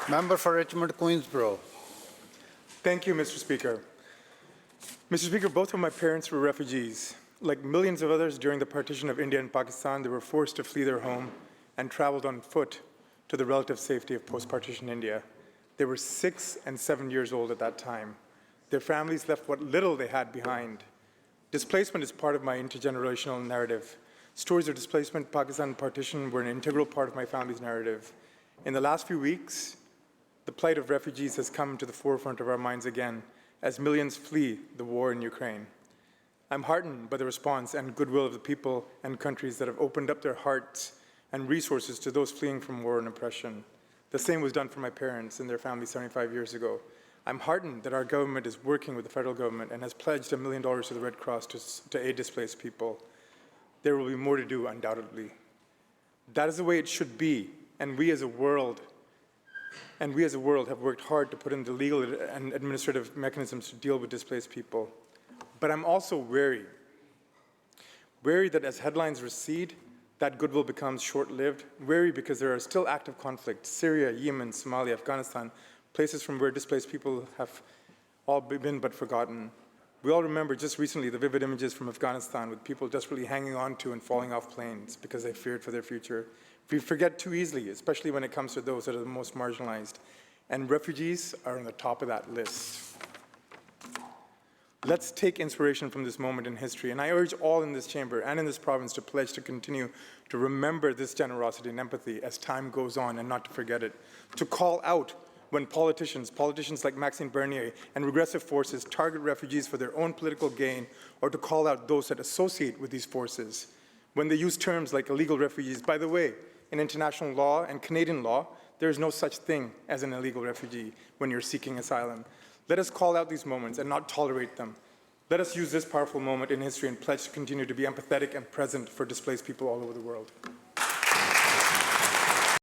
Member for Richmond Queensborough. Thank you, Mr. Speaker. Mr. Speaker, both of my parents were refugees. Like millions of others during the partition of India and Pakistan, they were forced to flee their home and traveled on foot to the relative safety of post-partition India. They were 6 and 7 years old at that time. Their families left what little they had behind. Displacement is part of my intergenerational narrative. Stories of displacement, Pakistan, and partition were an integral part of my family's narrative. In the last few weeks, the plight of refugees has come to the forefront of our minds again as millions flee the war in Ukraine. I'm heartened by the response and goodwill of the people and countries that have opened up their hearts and resources to those fleeing from war and oppression. The same was done for my parents and their families 75 years ago. I'm heartened that our government is working with the federal government and has pledged $1 million to the Red Cross to aid displaced people. There will be more to do, undoubtedly. That is the way it should be, and we as a world have worked hard to put in the legal and administrative mechanisms to deal with displaced people. But I'm also wary that as headlines recede, that goodwill becomes short-lived, wary because there are still active conflicts, Syria, Yemen, Somalia, Afghanistan, places from where displaced people have all been but forgotten. We all remember just recently the vivid images from Afghanistan with people desperately hanging on to and falling off planes because they feared for their future. We forget too easily, especially when it comes to those that are the most marginalized. And refugees are on the top of that list. Let's take inspiration from this moment in history, and I urge all in this chamber and in this province to pledge to continue to remember this generosity and empathy as time goes on and not to forget it, to call out when politicians like Maxime Bernier and regressive forces target refugees for their own political gain, or to call out those that associate with these forces. When they use terms like illegal refugees, by the way, in international law and Canadian law, there is no such thing as an illegal refugee when you're seeking asylum. Let us call out these moments and not tolerate them. Let us use this powerful moment in history and pledge to continue to be empathetic and present for displaced people all over the world.